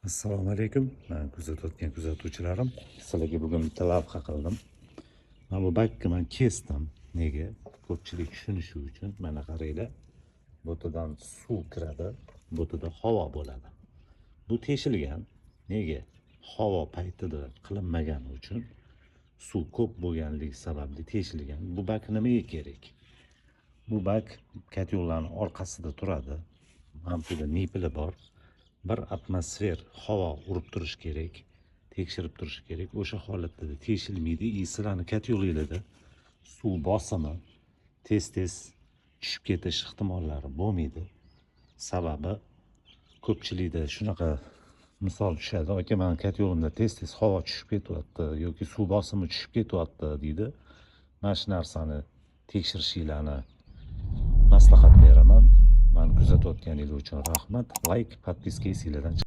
Assalomu alaykum. Men kuzatayotgan kuzatuvchilarim, sizlarga bugun bitta lavha qildim. Mana bu bakni men kesdim. Nega? Ko'pchilik tushunishi uchun. Mana qaranglar. Butidan suv kiradi, butida havo bo'ladi. Bu teshilgan. Nega? Havo paytida qilinmagani uchun suv ko'p bo'lganligi sababli teshilgan. Bu bak nimaga kerak? Bu bak katyollarning orqasida turadi. Mana nipili bor. Bir atmosfer havo urib turish kerak, tekshirib turish kerak. O'sha holatda teshilmaydi. Sizlarning katyolinglarda suv bosimi tez tushib ketish ehtimollari bo'lmaydi. Sababi ko'pchilikda shunaqa misol tushadi. Aka, men katyolimda tez havo tushib ketyapti yoki suv bosimi tushib ketyapti deydi. Mana shu narsani tekshirishinglarni maslahat beraman. Meni kuzatayotganingiz uchun rahmat. Like, podpiska esinglardan